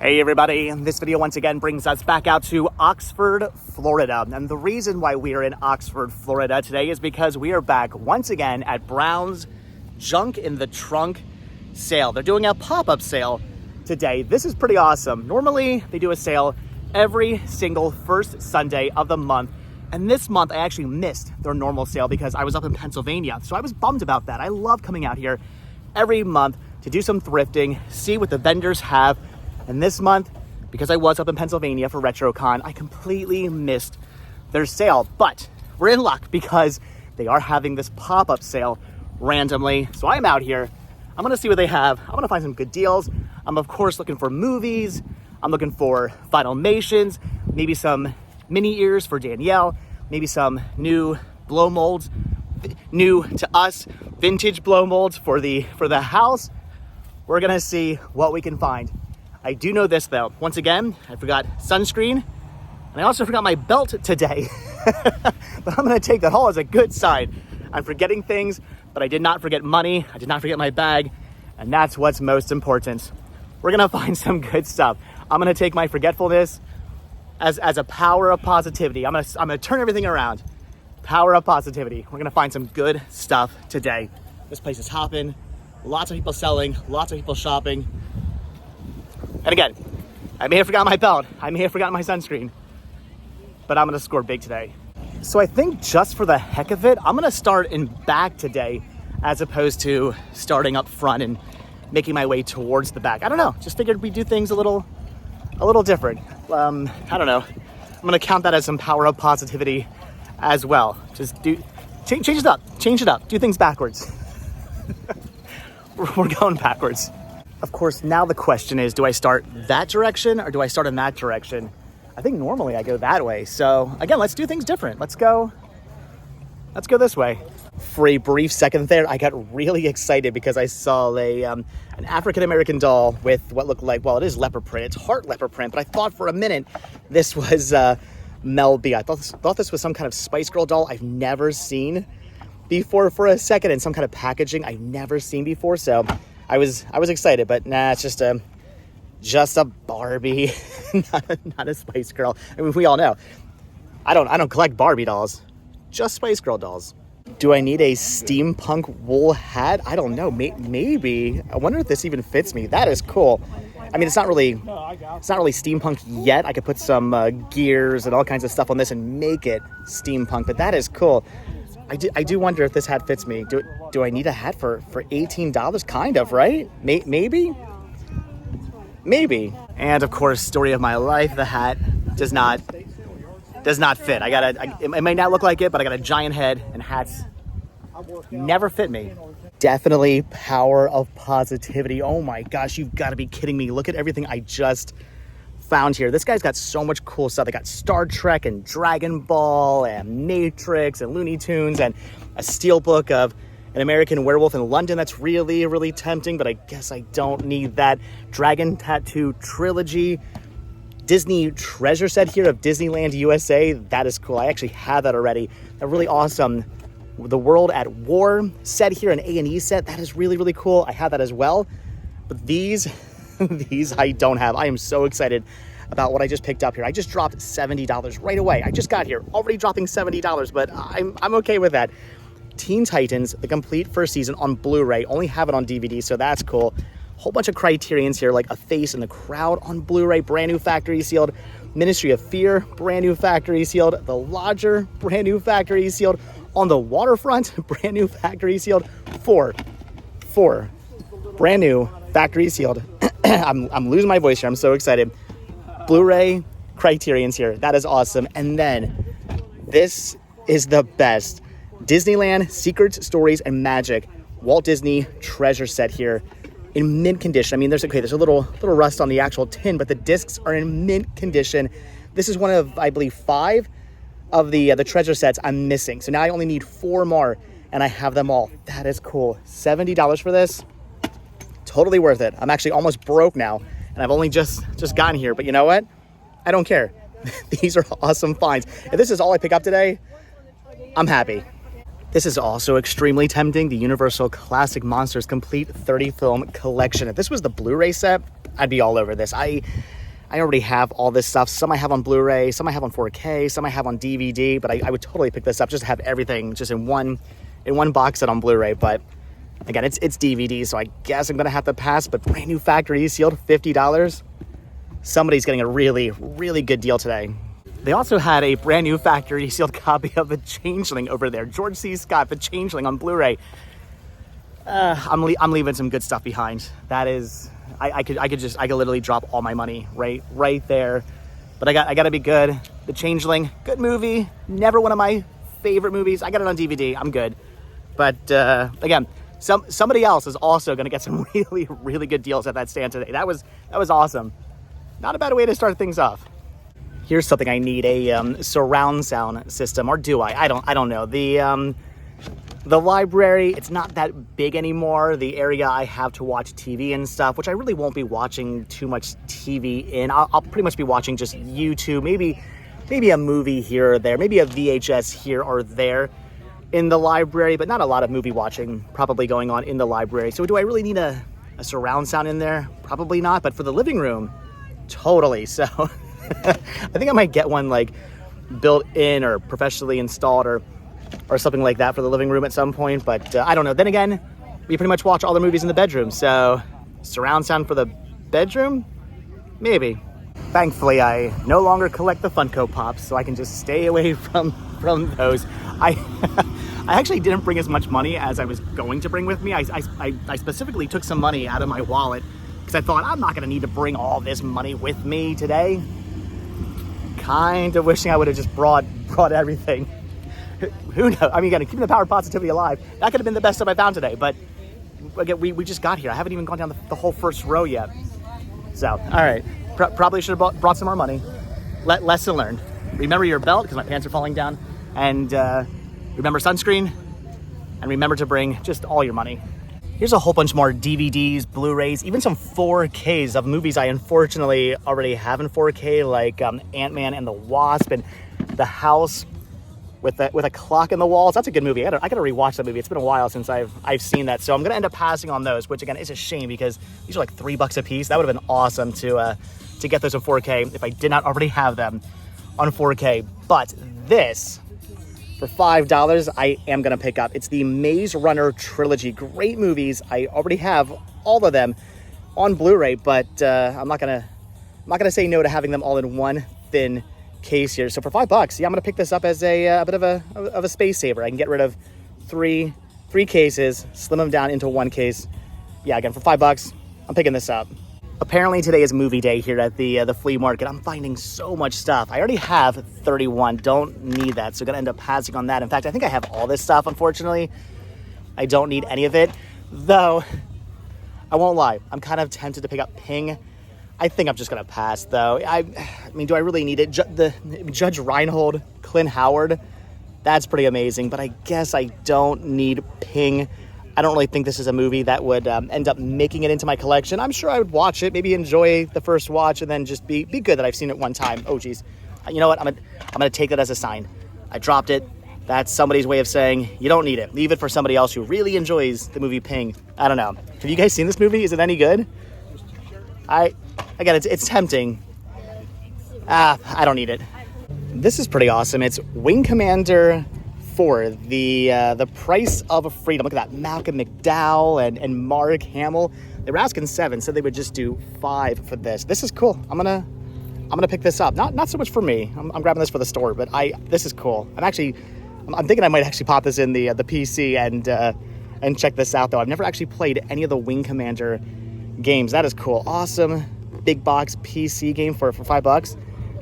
Hey everybody, this video once again brings us back out to Oxford, Florida. And the reason why we are in Oxford, Florida today is because we are back once again at Brown's Junk in the Trunk sale. They're doing a pop-up sale today. This is pretty awesome. Normally they do a sale every single first Sunday of the month. And this month I actually missed their normal sale because I was up in Pennsylvania. So I was bummed about that. I love coming out here every month to do some thrifting, see what the vendors have. And this month, because I was up in Pennsylvania for RetroCon, I completely missed their sale. But we're in luck because they are having this pop-up sale randomly. So I'm out here. I'm gonna see what they have. I'm gonna find some good deals. I'm of course looking for movies. I'm looking for Finalmations, maybe some mini ears for Danielle, maybe some new blow molds, new to us, vintage blow molds for the house. We're gonna see what we can find. I do know this though. Once again, I forgot sunscreen, and I also forgot my belt today. But I'm gonna take that all as a good sign. I'm forgetting things, but I did not forget money. I did not forget my bag, and that's what's most important. We're gonna find some good stuff. I'm gonna take my forgetfulness as a power of positivity. I'm gonna turn everything around. Power of positivity. We're gonna find some good stuff today. This place is hopping. Lots of people selling, lots of people shopping. And again, I may have forgotten my belt, I may have forgotten my sunscreen, but I'm gonna score big today. So I think just for the heck of it, I'm gonna start in back today as opposed to starting up front and making my way towards the back. I don't know, just figured we'd do things a little different. I don't know, I'm gonna count that as some power of positivity as well. Just change it up, do things backwards. We're going backwards. Of course, now the question is, do I start that direction or do I start in that direction? I think normally I go that way. So again, let's do things different. Let's go this way. For a brief second there, I got really excited because I saw an African-American doll with what looked like, well, it is leopard print. It's heart leopard print, but I thought for a minute this was Mel B. I thought this was some kind of Spice Girl doll I've never seen before for a second, and some kind of packaging I've never seen before. So I was excited, but nah, it's just a Barbie, not a Spice Girl. I mean, we all know I don't collect Barbie dolls, just Spice Girl dolls. Do I need a steampunk wool hat? I don't know. Maybe. I wonder if this even fits me. That is cool. I mean, it's not really steampunk yet. I could put some gears and all kinds of stuff on this and make it steampunk, but that is cool. I do wonder if this hat fits me. Do I need a hat for $18? Kind of, right? Maybe. And of course, story of my life, the hat does not fit. It may not look like it, but I got a giant head and hats never fit me. Definitely power of positivity. Oh my gosh, you've got to be kidding me. Look at everything I just found here. This guy's got so much cool stuff. They got Star Trek and Dragon Ball and Matrix and Looney Tunes and a steelbook of An American Werewolf in London. That's really, really tempting, but I guess I don't need that. Dragon Tattoo Trilogy. Disney treasure set here of Disneyland USA. That is cool. I actually have that already. A really awesome The World at War set here, an A&E set. That is really, really cool. I have that as well. But these I don't have. I am so excited about what I just picked up here. I just dropped $70 right away. I just got here already dropping $70, but I'm okay with that. Teen Titans, the complete first season on Blu-ray. Only have it on DVD, so that's cool. Whole bunch of Criterions here, like A Face in the Crowd on Blu-ray, brand new factory sealed. Ministry of Fear, brand new factory sealed. The Lodger, brand new factory sealed. On the Waterfront, brand new factory sealed. Four brand new factory sealed. I'm losing my voice here. I'm so excited. Blu-ray Criterions here. That is awesome. And then this is the best. Disneyland Secrets, Stories, and Magic Walt Disney treasure set here in mint condition. I mean, there's a little rust on the actual tin, but the discs are in mint condition. This is one of, I believe, 5 of the treasure sets I'm missing. So now I only need 4 more, and I have them all. That is cool. $70 for this. Totally worth it. I'm actually almost broke now, and I've only just gotten here. But you know what? I don't care. These are awesome finds. If this is all I pick up today, I'm happy. This is also extremely tempting. The Universal Classic Monsters Complete 30 Film Collection. If this was the Blu-ray set, I'd be all over this. I already have all this stuff. Some I have on Blu-ray, some I have on 4K, some I have on DVD, but I would totally pick this up just to have everything just in one box set on Blu-ray. But again, it's DVD, so I guess I'm gonna have to pass. But brand new factory sealed, $50. Somebody's getting a really, really good deal today. They also had a brand new factory sealed copy of The Changeling over there. George C. Scott, The Changeling on Blu-ray. I'm leaving some good stuff behind. That is, I could literally drop all my money right there. But I got to be good. The Changeling, good movie. Never one of my favorite movies. I got it on DVD. I'm good. But again, somebody else is also going to get some really, really good deals at that stand today. That was awesome. Not a bad way to start things off. Here's something I need, a surround sound system, or do I? I don't know. The library, it's not that big anymore. The area I have to watch TV and stuff, which I really won't be watching too much TV in. I'll pretty much be watching just YouTube, maybe a movie here or there, maybe a VHS here or there in the library, but not a lot of movie watching probably going on in the library. So do I really need a surround sound in there? Probably not, but for the living room, totally. So I think I might get one like built in or professionally installed or something like that for the living room at some point. But I don't know. Then again, we pretty much watch all the movies in the bedroom. So surround sound for the bedroom? Maybe. Thankfully, I no longer collect the Funko Pops, so I can just stay away from those. I actually didn't bring as much money as I was going to bring with me. I specifically took some money out of my wallet because I thought I'm not going to need to bring all this money with me today. Kind of wishing I would have just brought everything. Who knows? I mean, again, keeping the power of positivity alive, that could have been the best stuff I found today. But again, we just got here. I haven't even gone down the whole first row yet. So, all right. Probably should have brought some more money. Lesson learned. Remember your belt, because my pants are falling down. And remember sunscreen. And remember to bring just all your money. Here's a whole bunch more DVDs, Blu-rays, even some 4Ks of movies I unfortunately already have in 4K, like Ant-Man and the Wasp and The House with a clock in the walls. That's a good movie. I gotta rewatch that movie. It's been a while since I've seen that. So I'm gonna end up passing on those, which again is a shame because these are like $3 a piece. That would have been awesome to get those in 4K if I did not already have them on 4K. But this, for $5, I am gonna pick up. It's the Maze Runner trilogy. Great movies. I already have all of them on Blu-ray, but I'm not gonna say no to having them all in one thin case here. So for $5, yeah, I'm gonna pick this up as a bit of a space saver. I can get rid of three cases, slim them down into one case. Yeah, again, for $5, I'm picking this up. Apparently today is movie day here at the flea market. I'm finding so much stuff. I already have 31, don't need that, so gonna end up passing on that. In fact, I think I have all this stuff, unfortunately. I don't need any of it, though I won't lie, I'm kind of tempted to pick up Ping. I think I'm just gonna pass, though. I mean, do I really need it? Judge Reinhold, Clint Howard, that's pretty amazing, but I guess I don't need Ping. I don't really think this is a movie that would end up making it into my collection. I'm sure I would watch it, maybe enjoy the first watch, and then just be good that I've seen it one time. Oh, geez. You know what? I'm gonna take that as a sign. I dropped it. That's somebody's way of saying you don't need it. Leave it for somebody else who really enjoys the movie Ping. I don't know. Have you guys seen this movie? Is it any good? Again, it's tempting. I don't need it. This is pretty awesome. It's Wing Commander 4, the Price of Freedom. Look at that, Malcolm McDowell and Mark Hamill. They were asking $7, said they would just do $5 for this. This is cool. I'm gonna pick this up. Not so much for me. I'm grabbing this for the store, but this is cool. I'm thinking I might actually pop this in the PC and check this out though. I've never actually played any of the Wing Commander games. That is cool. Awesome big box PC game for $5.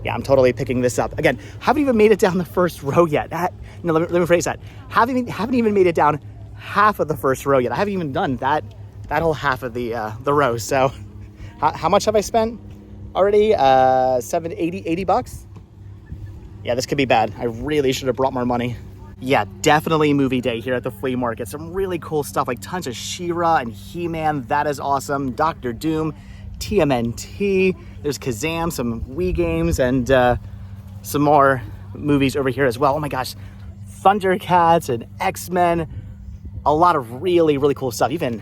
Yeah, I'm totally picking this up. Again, haven't even made it down the first row yet. Let me rephrase that. Haven't even made it down half of the first row yet. I haven't even done that whole half of the row. So how much have I spent already? $80? Yeah, this could be bad. I really should have brought more money. Yeah, definitely movie day here at the flea market. Some really cool stuff, like tons of She-Ra and He-Man. That is awesome. Doctor Doom, TMNT. There's Kazam, some Wii games, and some more movies over here as well. Oh my gosh, Thundercats and X-Men. A lot of really, really cool stuff. Even,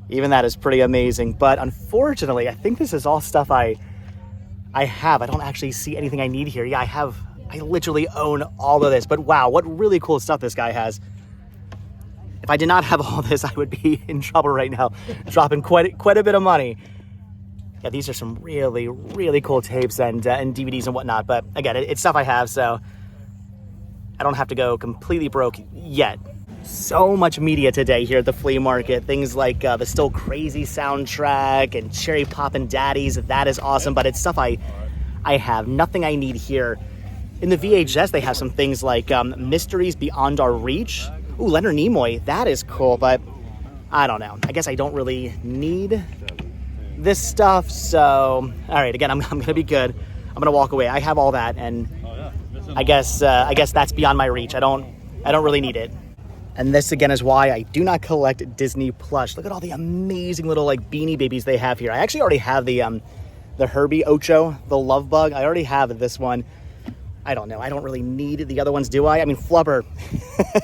Even that is pretty amazing. But unfortunately, I think this is all stuff I have. I don't actually see anything I need here. Yeah, I literally own all of this. But wow, what really cool stuff this guy has. If I did not have all this, I would be in trouble right now, dropping quite a bit of money. Yeah, these are some really, really cool tapes and DVDs and whatnot. But again, it's stuff I have, so I don't have to go completely broke yet. So much media today here at the flea market. Things like the Still Crazy soundtrack and Cherry Poppin' Daddies. That is awesome, but it's stuff I have. Nothing I need here. In the VHS, they have some things like Mysteries Beyond Our Reach. Ooh, Leonard Nimoy. That is cool, but I don't know. I guess I don't really need this stuff, so all right, again, I'm gonna be good. I'm gonna walk away. I have all that, and I guess that's beyond my reach. I don't really need it. And this again is why I do not collect Disney plush. Look at all the amazing little like Beanie Babies they have here. I actually already have the Herbie Ocho, the Love Bug. I already have this one. I don't know. I don't really need the other ones, do I? I mean, Flubber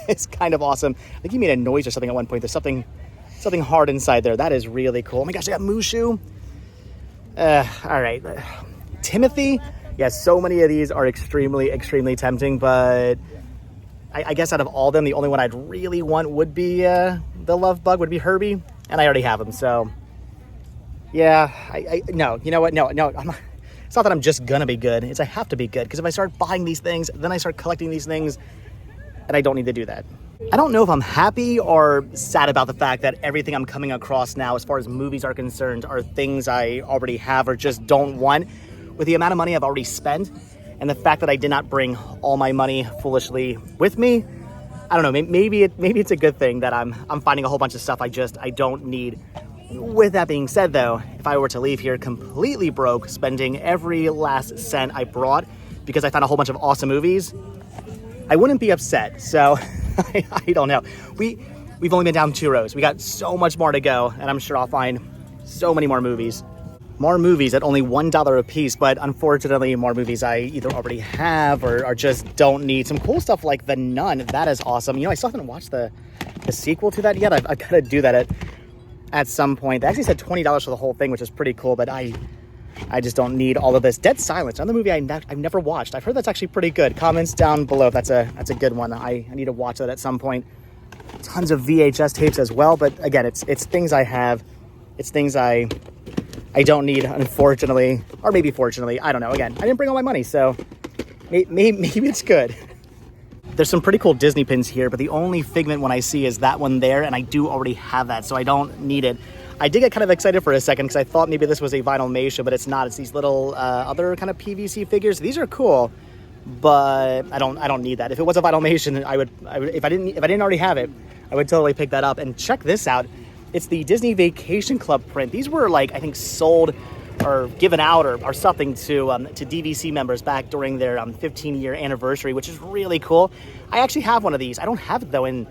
is kind of awesome. I think he made a noise or something at one point. There's something hard inside there. That is really cool. Oh my gosh, I got Mushu. All right. Timothy. Yeah, so many of these are extremely, extremely tempting, but I guess out of all of them, the only one I'd really want would be the Love Bug, would be Herbie, and I already have him, so yeah, no, you know what? No, it's not that I'm just gonna be good. It's I have to be good, because if I start buying these things, then I start collecting these things, and I don't need to do that. I don't know if I'm happy or sad about the fact that everything I'm coming across now, as far as movies are concerned, are things I already have or just don't want. With the amount of money I've already spent, and the fact that I did not bring all my money foolishly with me, I don't know, maybe it's a good thing that I'm finding a whole bunch of stuff I don't need. With that being said though, if I were to leave here completely broke, spending every last cent I brought because I found a whole bunch of awesome movies, I wouldn't be upset. So I don't know. We've only been down 2 rows. We got so much more to go, and I'm sure I'll find so many more movies. More movies at only $1 a piece, but unfortunately more movies I either already have or just don't need. Some cool stuff like The Nun. That is awesome. You know, I still haven't watched the sequel to that yet. I've got to do that at some point. They actually said $20 for the whole thing, which is pretty cool, but I just don't need all of this. Dead Silence, another movie I've never watched. I've heard that's actually pretty good. Comments down below if that's a good one. I need to watch that at some point. Tons of VHS tapes as well, but again, it's things I have. It's things I don't need, unfortunately, or maybe fortunately. I don't know. Again, I didn't bring all my money, so maybe it's good. There's some pretty cool Disney pins here, but the only Figment one I see is that one there, and I do already have that, so I don't need it. I did get kind of excited for a second because I thought maybe this was a vinyl Meisha, but it's not. It's these little other kind of PVC figures. These are cool, but I don't need that. If it was a vinyl Meisha, I would if I didn't already have it, I would totally pick that up. And check this out. It's the Disney Vacation Club print. These were like, I think, sold or given out or something to DVC members back during their 15-year anniversary, which is really cool. I actually have one of these. I don't have it though in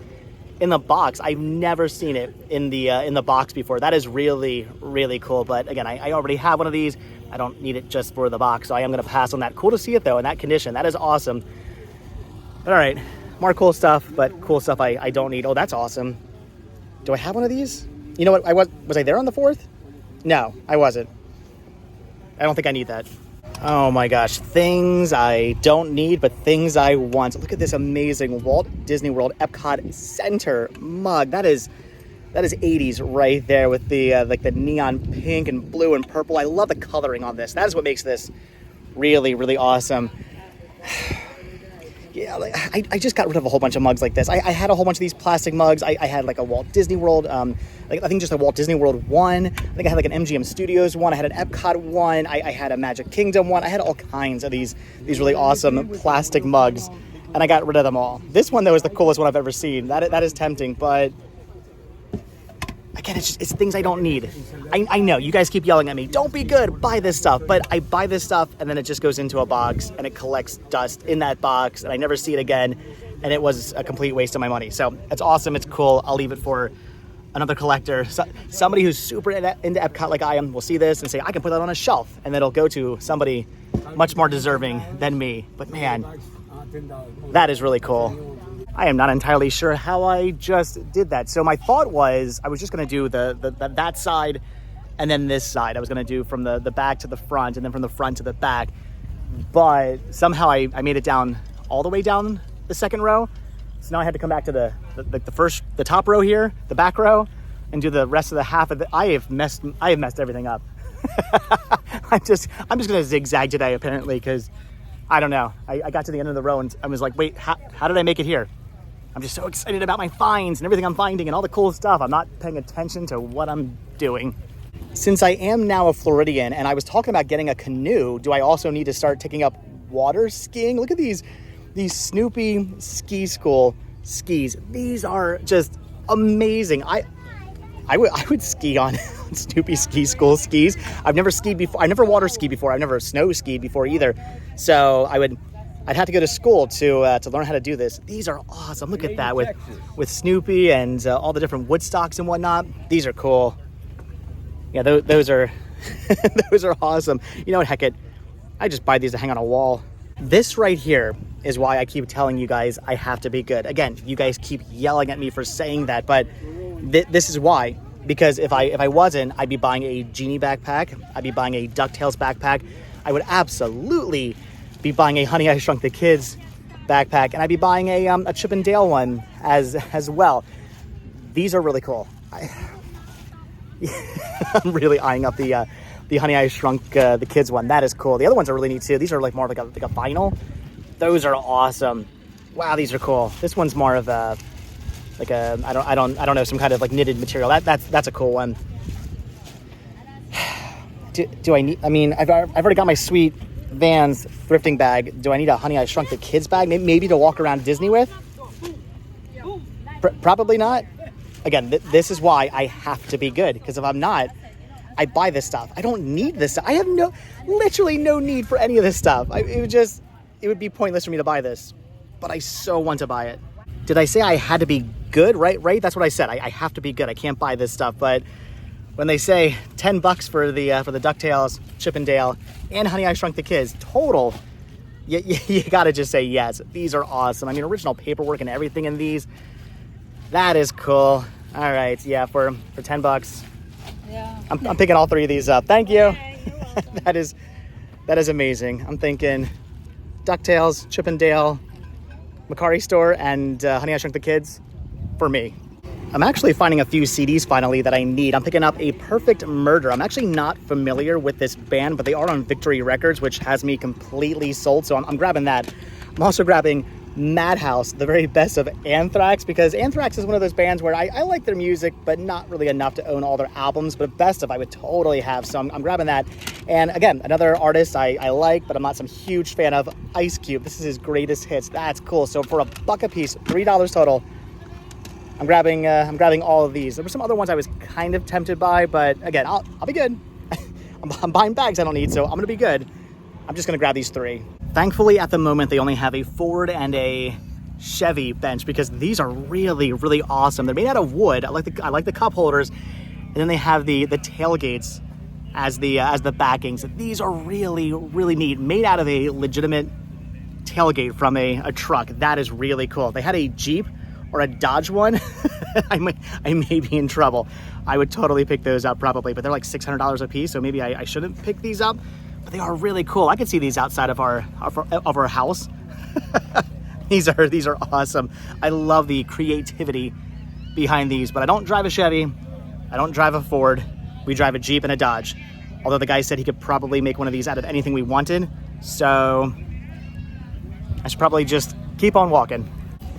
the box. I've never seen it in the box before. That is really, really cool. But again, I already have one of these. I don't need it just for the box, so I am gonna pass on that. Cool to see it though in that condition. That is awesome. All right, more cool stuff, but cool stuff I don't need. Oh, that's awesome. Do I have one of these? You know what? Was I there on the 4th? No, I wasn't. I don't think I need that. Oh my gosh, things I don't need, but things I want. Look at this amazing Walt Disney World Epcot Center mug. That is 80s right there with the like the neon pink and blue and purple. I love the coloring on this. That is what makes this really, really awesome. Yeah, like, I just got rid of a whole bunch of mugs like this. I had a whole bunch of these plastic mugs. I had like a Walt Disney World, like I think just a Walt Disney World one. I think I had like an MGM Studios one. I had an Epcot one. I had a Magic Kingdom one. I had all kinds of these really awesome plastic mugs, and I got rid of them all. This one though is the coolest one I've ever seen. That is tempting, but again, it's things I don't need. I know you guys keep yelling at me, don't be good, buy this stuff, but I buy this stuff and then it just goes into a box and it collects dust in that box and I never see it again, and it was a complete waste of my money. So it's awesome, it's cool. I'll leave it for another collector. Somebody who's super into Epcot like I am will see this and say, I can put that on a shelf, and then it'll go to somebody much more deserving than me. But man, that is really cool. I am not entirely sure how I just did that. So my thought was I was just going to do that side and then this side. I was going to do from the back to the front and then from the front to the back. But somehow I made it down all the way down the second row. So now I had to come back to the top row here, the back row, and do the rest of the half of it. I have messed everything up. I'm just gonna zigzag today apparently, because I don't know. I got to the end of the row and I was like, wait, how did I make it here? I'm just so excited about my finds and everything I'm finding and all the cool stuff. I'm not paying attention to what I'm doing. Since I am now a Floridian and I was talking about getting a canoe, do I also need to start taking up water skiing? Look at these Snoopy ski school skis. These are just amazing. I would ski on Snoopy ski school skis. I've never skied before. I've never water skied before. I've never snow skied before either. So I'd have to go to school to learn how to do this. These are awesome. Look at that with Snoopy and all the different Woodstocks and whatnot. These are cool. Yeah, those are those are awesome. You know what, heck it, I just buy these to hang on a wall. This right here is why I keep telling you guys I have to be good. Again, you guys keep yelling at me for saying that, but this is why. Because if I wasn't, I'd be buying a Genie backpack. I'd be buying a DuckTales backpack. I would absolutely be buying a Honey, I Shrunk the Kids backpack, and I'd be buying a Chip and Dale one as well. These are really cool. I'm really eyeing up the Honey, I Shrunk the Kids one. That is cool. The other ones are really neat too. These are like more of like a vinyl. Those are awesome. Wow, these are cool. This one's more of a like a I don't know, some kind of like knitted material. That's a cool one. Do I need? I mean, I've already got my sweet Vans thrifting bag. Do I need a Honey, I Shrunk the Kids bag? Maybe to walk around Disney with? Probably not. Again, this is why I have to be good, because if I'm not, I buy this stuff. I don't need this stuff. I have literally no need for any of this stuff. It would be pointless for me to buy this, but I so want to buy it. Did I say I had to be good? Right? That's what I said. I have to be good. I can't buy this stuff. But when they say $10 for the DuckTales, Chip and Dale, and Honey, I Shrunk the Kids total, you gotta just say yes. These are awesome. I mean, original paperwork and everything in these. That is cool. All right, yeah, for $10. Yeah. I'm picking all three of these up. Thank you. Okay, that is amazing. I'm thinking DuckTales, Chip and Dale, Mercari Store, and Honey, I Shrunk the Kids for me. I'm actually finding a few CDs finally that I need. I'm picking up A Perfect Murder. I'm actually not familiar with this band, but they are on Victory Records, which has me completely sold, so I'm grabbing that. I'm also grabbing Madhouse, the very best of Anthrax, because Anthrax is one of those bands where I like their music, but not really enough to own all their albums, but best of I would totally have, so I'm grabbing that. And again, another artist I like, but I'm not some huge fan of, Ice Cube. This is his greatest hits. That's cool. So for $1 a piece, $3 total, I'm grabbing all of these. There were some other ones I was kind of tempted by, but again, I'll be good. I'm buying bags I don't need, so I'm gonna be good. I'm just gonna grab these three. Thankfully, at the moment, they only have a Ford and a Chevy bench, because these are really, really awesome. They're made out of wood. I like the cup holders, and then they have the tailgates as the backings. These are really, really neat. Made out of a legitimate tailgate from a truck. That is really cool. They had a Jeep or a Dodge one. I may be in trouble. I would totally pick those up probably, but they're like $600 a piece, so maybe I shouldn't pick these up. But they are really cool. I could see these outside of our house. These are awesome. I love the creativity behind these, but I don't drive a Chevy. I don't drive a Ford. We drive a Jeep and a Dodge. Although the guy said he could probably make one of these out of anything we wanted. So I should probably just keep on walking.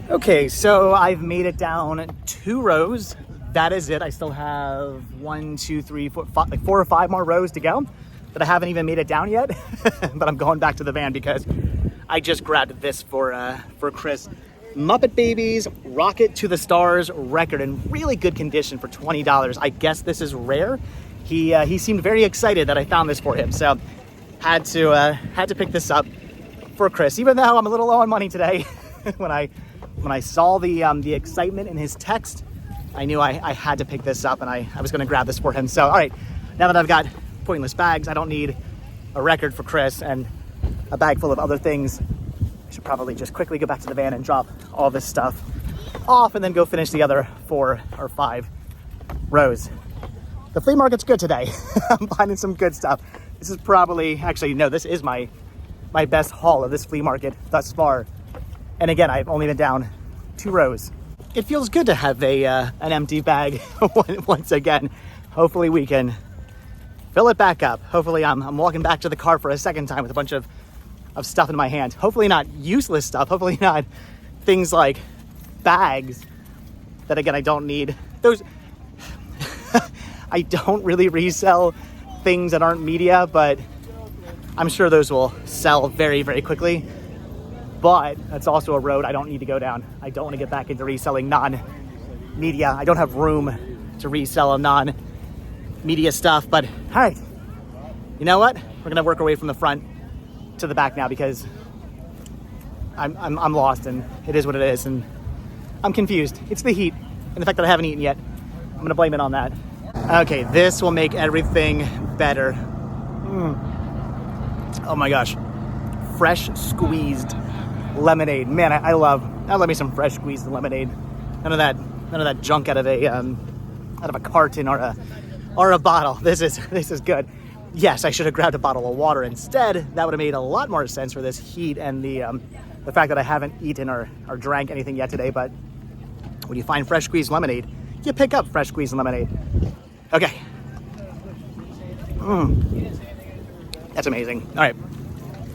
Okay, so I've made it down 2 rows. That is it. I still have 1, 2, 3, 4, 5, like 4 or 5 more rows to go that I haven't even made it down yet. But I'm going back to the van because I just grabbed this for Chris. Muppet Babies Rocket to the Stars record in really good condition for $20. I guess this is rare. He seemed very excited that I found this for him, so had to pick this up for Chris, even though I'm a little low on money today. When I saw the excitement in his text, I knew I had to pick this up, and I was going to grab this for him. So all right, now that I've got pointless bags, I don't need a record for Chris and a bag full of other things. I should probably just quickly go back to the van and drop all this stuff off and then go finish the other 4 or 5 rows. The flea market's good today. I'm finding some good stuff. This is probably, actually, no, this is my best haul of this flea market thus far. And again, I've only been down 2 rows. It feels good to have an empty bag once again. Hopefully we can fill it back up. Hopefully I'm walking back to the car for a second time with a bunch of stuff in my hand. Hopefully not useless stuff. Hopefully not things like bags that, again, I don't need. Those, I don't really resell things that aren't media, but I'm sure those will sell very, very quickly. But that's also a road I don't need to go down. I don't want to get back into reselling non-media. I don't have room to resell non-media stuff. But all right, you know what? We're gonna work our way from the front to the back now because I'm lost and it is what it is, and I'm confused. It's the heat and the fact that I haven't eaten yet. I'm gonna blame it on that. Okay, this will make everything better. Oh my gosh, fresh squeezed lemonade. Man, I love me some fresh squeezed lemonade. None of that junk out of a carton or a bottle. This is good. Yes, I should have grabbed a bottle of water instead. That would have made a lot more sense for this heat and the fact that I haven't eaten or drank anything yet today. But when you find fresh squeezed lemonade, you pick up fresh squeezed lemonade. Okay. That's amazing. All right,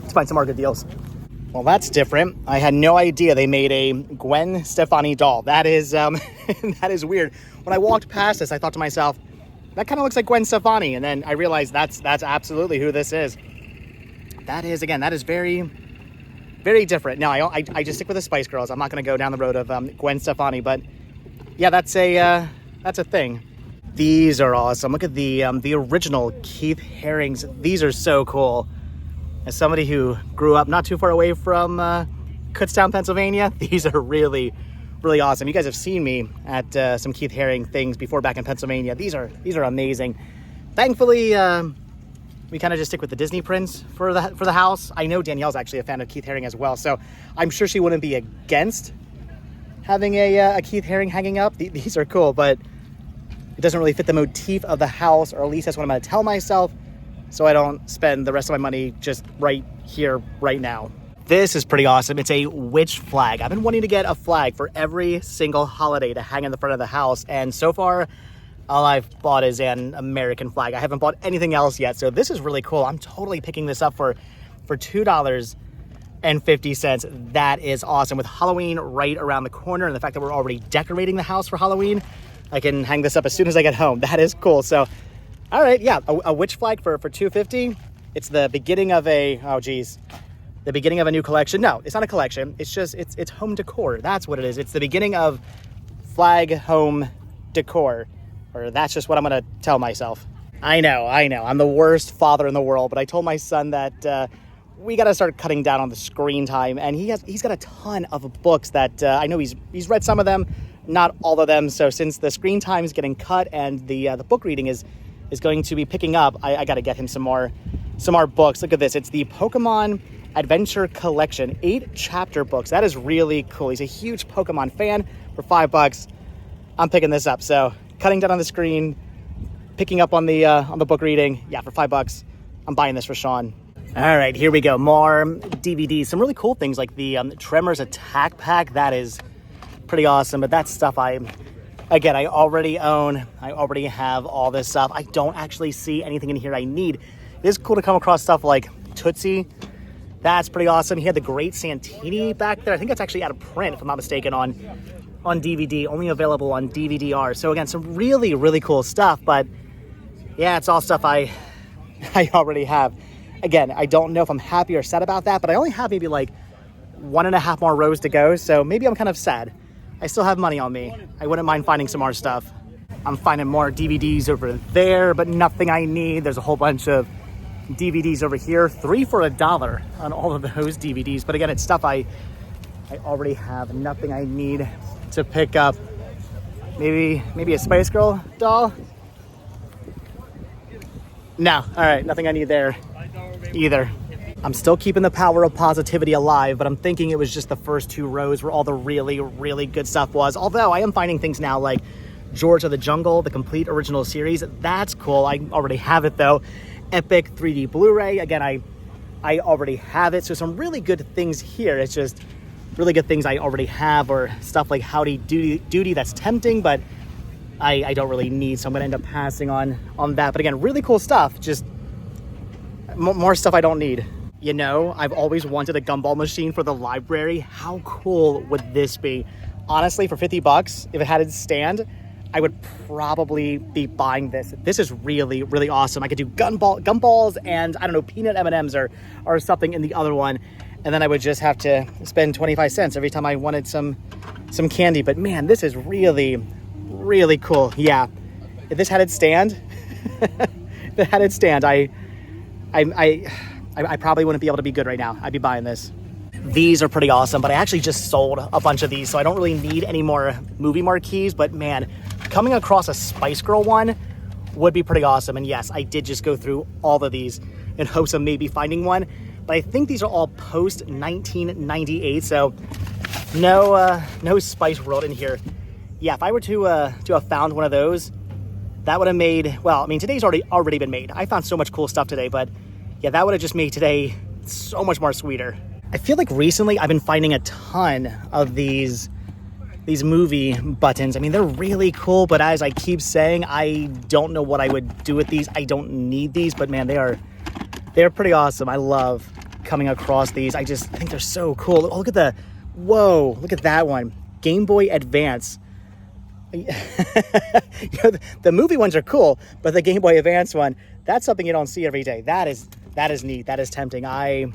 let's find some more good deals. Well, that's different. I had no idea they made a Gwen Stefani doll. That is that is weird. When I walked past this, I thought to myself, that kind of looks like Gwen Stefani, and then I realized that's absolutely who this is. That is very, very different. Now, I just stick with the Spice Girls. I'm not going to go down the road of Gwen Stefani, but yeah, that's a thing. These are awesome. Look at the original Keith Haring's. These are so cool. As somebody who grew up not too far away from Kutztown, Pennsylvania, these are really, really awesome. You guys have seen me at some Keith Haring things before back in Pennsylvania. These are amazing. Thankfully, we kind of just stick with the Disney prints for the house. I know Danielle's actually a fan of Keith Haring as well, so I'm sure she wouldn't be against having a Keith Haring hanging up. These are cool, but it doesn't really fit the motif of the house, or at least that's what I'm going to tell myself, so I don't spend the rest of my money just right here, right now. This is pretty awesome. It's a witch flag. I've been wanting to get a flag for every single holiday to hang in the front of the house, and so far, all I've bought is an American flag. I haven't bought anything else yet, so this is really cool. I'm totally picking this up for $2.50. That is awesome. With Halloween right around the corner and the fact that we're already decorating the house for Halloween, I can hang this up as soon as I get home. That is cool. So, all right, yeah, a witch flag for $2.50. It's the beginning of the beginning of a new collection. No, it's not a collection. It's just, it's home decor. That's what it is. It's the beginning of flag home decor, or that's just what I'm going to tell myself. I know. I'm the worst father in the world, but I told my son that we got to start cutting down on the screen time, and he's got a ton of books that I know he's read some of them, not all of them. So since the screen time is getting cut and the book reading is going to be picking up, I got to get him some more books. Look at this. It's the Pokemon Adventure Collection, 8 chapter books. That is really cool. He's a huge Pokemon fan. For $5, I'm picking this up. So cutting down on the screen, picking up on the book reading. Yeah, for $5, I'm buying this for Sean. All right, here we go. More DVDs. Some really cool things like the Tremors Attack Pack. That is pretty awesome, but that's stuff I already own. I already have all this stuff. I don't actually see anything in here I need. It is cool to come across stuff like Tootsie. That's pretty awesome. He had the Great Santini back there. I think that's actually out of print, if I'm not mistaken, on DVD, only available on DVD-R. So again, some really, really cool stuff, but yeah, it's all stuff I already have. Again, I don't know if I'm happy or sad about that, but I only have maybe like 1.5 more rows to go, so maybe I'm kind of sad. I still have money on me. I wouldn't mind finding some more stuff. I'm finding more DVDs over there, but nothing I need. There's a whole bunch of DVDs over here. 3 for $1 on all of those DVDs. But again, it's stuff I already have. Nothing I need to pick up. Maybe a Spice Girl doll? No. All right, nothing I need there either. I'm still keeping the power of positivity alive, but I'm thinking it was just the first 2 rows where all the really, really good stuff was. Although I am finding things now like George of the Jungle, the complete original series. That's cool. I already have it though. Epic 3D Blu-ray. Again, I already have it. So some really good things here. It's just really good things I already have, or stuff like Howdy Doody that's tempting, but I don't really need. So I'm going to end up passing on that. But again, really cool stuff. Just more stuff I don't need. You know, I've always wanted a gumball machine for the library. How cool would this be? Honestly, for 50 bucks, if it had its stand, I would probably be buying this. This is really, really awesome. I could do gumballs and, I don't know, peanut M&Ms or something in the other one. And then I would just have to spend 25 cents every time I wanted some candy. But man, this is really, really cool. Yeah, if this had its stand, if it had its stand, I probably wouldn't be able to be good right now. I'd be buying this. These are pretty awesome, but I actually just sold a bunch of these, so I don't really need any more movie marquees. But man, coming across a Spice Girl one would be pretty awesome. And yes, I did just go through all of these in hopes of maybe finding one. But I think these are all post 1998, so no Spice World in here. Yeah, if I were to have found one of those, that would have made, well, I mean, today's already been made. I found so much cool stuff today, but yeah, that would have just made today so much more sweeter. I feel like recently I've been finding a ton of these movie buttons. I mean, they're really cool, but as I keep saying, I don't know what I would do with these. I don't need these, but man, they're pretty awesome. I love coming across these. I think they're so cool. Oh, look at look at that one. Game Boy Advance. You know, the movie ones are cool, but the Game Boy Advance one, that's something you don't see every day. That is neat. That is tempting. I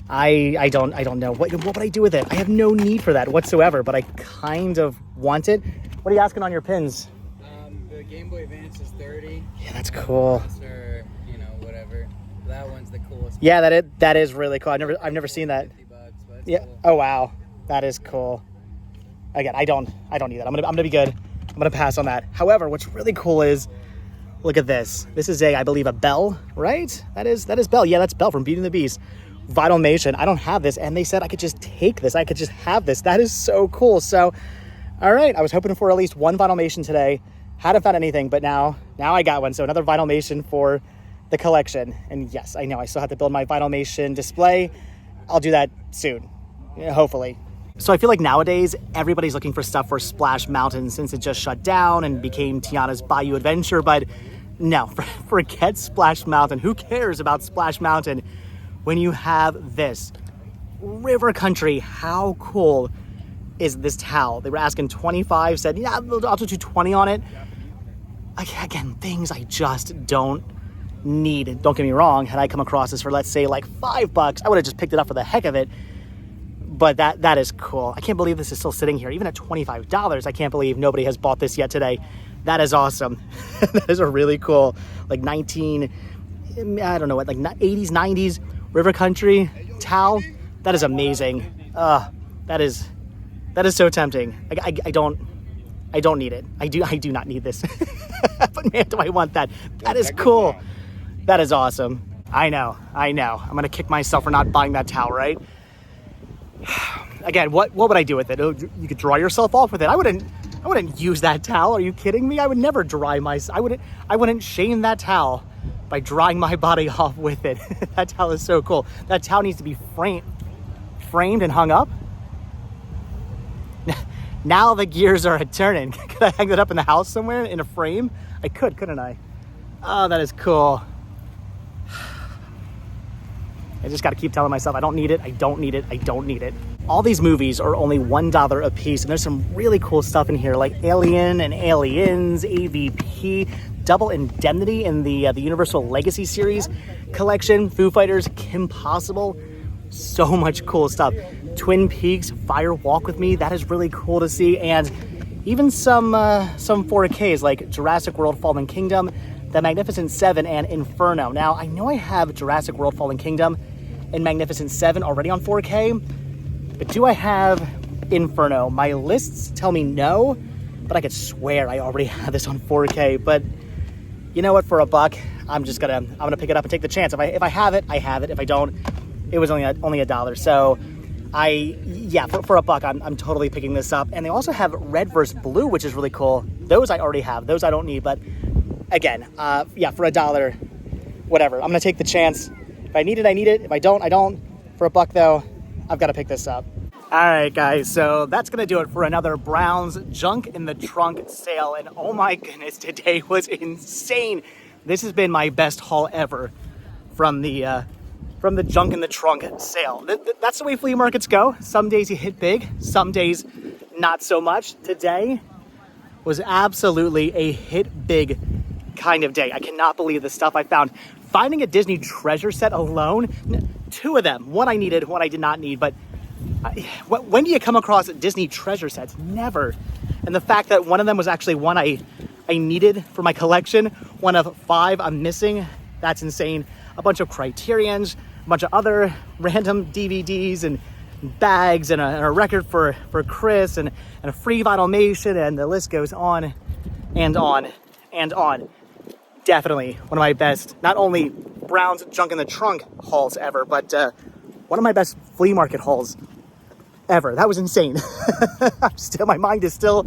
don't know. What would I do with it? I have no need for that whatsoever, but I kind of want it. What are you asking on your pins? The Game Boy Advance is 30. Yeah, that's cool. Or, whatever. That one's the coolest. Yeah, that is really cool. I've never seen that. 50 bucks, but Yeah. cool. Oh wow, that is cool. Again, I don't need that. I'm gonna be good. I'm gonna pass on that. However, what's really cool is, look at this. This is I believe a Belle, right? That is Belle. Yeah, that's Belle from Beauty and the Beast. Vinylmation. I don't have this, and they said I could just take this. I could just have this. That is so cool. So, all right, I was hoping for at least one Vinylmation today. Hadn't found anything, but now I got one. So another Vinylmation for the collection. And yes, I know I still have to build my Vinylmation display. I'll do that soon, hopefully. So I feel like nowadays everybody's looking for stuff for Splash Mountain since it just shut down and became Tiana's Bayou Adventure. But no, forget Splash Mountain. Who cares about Splash Mountain when you have this river country? How cool is this towel? They were asking 25, said, yeah, I'll do 20 on it. Again, things I just don't need. Don't get me wrong. Had I come across this for, let's say, like $5, I would have just picked it up for the heck of it. But that is cool. I can't believe this is still sitting here. Even at $25, I can't believe nobody has bought this yet today. That is awesome. That is a really cool, like 80s, 90s river country towel. That is amazing. That is so tempting. I don't need it. I do not need this. But man, do I want that. That is cool. That is awesome. I know. I'm gonna kick myself for not buying that towel, right? Again, what would I do with it? You could dry yourself off with it. I wouldn't use that towel. Are you kidding me? I would never dry myself. I wouldn't shame that towel by drying my body off with it. That towel is so cool. That towel needs to be framed and hung up. Now the gears are turning. Could I hang that up in the house somewhere in a frame? I could, couldn't I? Oh, that is cool. I just got to keep telling myself I don't need it, I don't need it, I don't need it. All these movies are only $1 a piece, and there's some really cool stuff in here, like Alien and Aliens, AVP, Double Indemnity in the Universal Legacy series collection, Foo Fighters, Kim Possible, so much cool stuff. Twin Peaks, Fire Walk With Me, that is really cool to see, and even some 4Ks like Jurassic World Fallen Kingdom, The Magnificent Seven, and Inferno. Now, I know I have Jurassic World Fallen Kingdom and Magnificent Seven already on 4K, but do I have Inferno? My lists tell me no, but I could swear I already have this on 4K. But you know what, for $1, I'm gonna pick it up and take the chance. If I have it, I have it. If I don't, it was only $1. So for $1, I'm totally picking this up. And they also have red versus blue, which is really cool. Those I already have. Those I don't need. But again, for $1, whatever. I'm gonna take the chance. If I need it, I need it. If I don't, I don't. For $1 though, I've got to pick this up. All right, guys. So that's gonna do it for another Browns Junk in the Trunk sale. And oh my goodness, today was insane. This has been my best haul ever from the Junk in the Trunk sale. That's the way flea markets go. Some days you hit big, some days not so much. Today was absolutely a hit big kind of day. I cannot believe the stuff I found. Finding a Disney treasure set alone, 2 of them. One I needed, one I did not need. But when do you come across Disney treasure sets? Never. And the fact that one of them was actually one I needed for my collection, one of 5 I'm missing, that's insane. A bunch of Criterions, a bunch of other random DVDs and bags, and a record for Chris, and a free Vinylmation, and the list goes on and on and on. Definitely one of my best, not only Browns Junk in the Trunk hauls ever, but one of my best flea market hauls ever. That was insane. My mind is still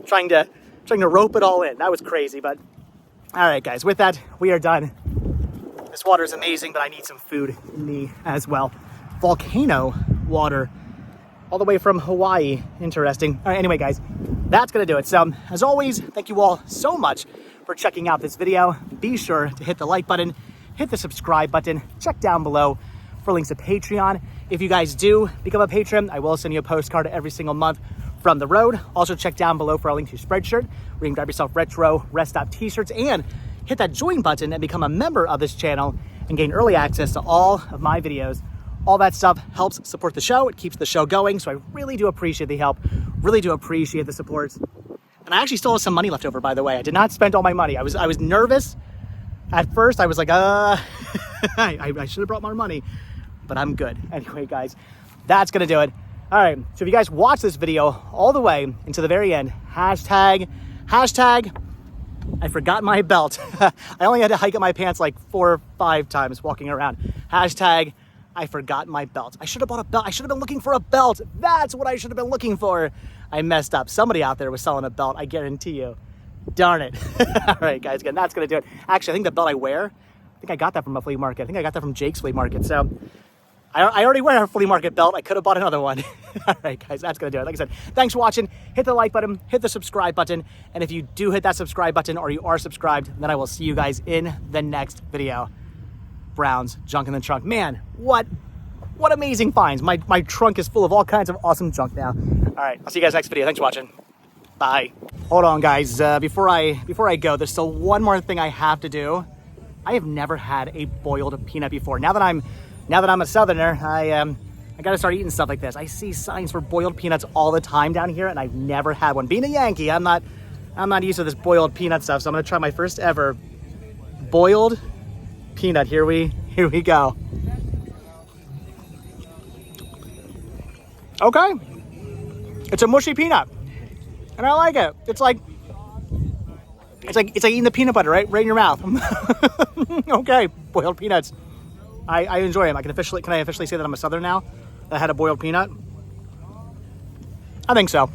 trying to rope it all in. That was crazy. But all right, guys, with that, we are done. This water is amazing, but I need some food in me as well. Volcano water all the way from Hawaii. Interesting. All right, anyway, guys, that's going to do it. So as always, thank you all so much for checking out this video. Be sure to hit the like button, hit the subscribe button, check down below for links to Patreon. If you guys do become a patron, I will send you a postcard every single month from the road. Also check down below for a link to Spreadshirt, where you can grab yourself retro rest stop t-shirts, and hit that join button and become a member of this channel and gain early access to all of my videos. All that stuff helps support the show. It keeps the show going. So I really do appreciate the help, really do appreciate the support. And I actually still have some money left over, by the way. I did not spend all my money. I was nervous at first. I was like, I should have brought more money, but I'm good. Anyway, guys, that's gonna do it. All right, so if you guys watch this video all the way into the very end, hashtag, I forgot my belt. I only had to hike up my pants like 4 or 5 times walking around. Hashtag, I forgot my belt. I should have bought a belt. I should have been looking for a belt. That's what I should have been looking for. I messed up. Somebody out there was selling a belt, I guarantee you. Darn it. All right, guys, again, that's going to do it. Actually, I think the belt I wear, I think I got that from a flea market. I think I got that from Jake's Flea Market. So I already wear a flea market belt. I could have bought another one. All right, guys, that's going to do it. Like I said, thanks for watching. Hit the like button, hit the subscribe button. And if you do hit that subscribe button, or you are subscribed, then I will see you guys in the next video. Browns Junk in the Trunk. Man, what amazing finds. My trunk is full of all kinds of awesome junk now. All right, I'll see you guys next video. Thanks for watching. Bye. Hold on, guys. Before I go, there's still one more thing I have to do. I have never had a boiled peanut before. Now that I'm a Southerner, I got to start eating stuff like this. I see signs for boiled peanuts all the time down here, and I've never had one. Being a Yankee, I'm not used to this boiled peanut stuff, so I'm gonna try my first ever boiled peanut. Here we go. Okay, it's a mushy peanut, and I like it. It's like eating the peanut butter right in your mouth. Okay, boiled peanuts. I enjoy them. Can I officially say that I'm a Southerner now? That I had a boiled peanut? I think so.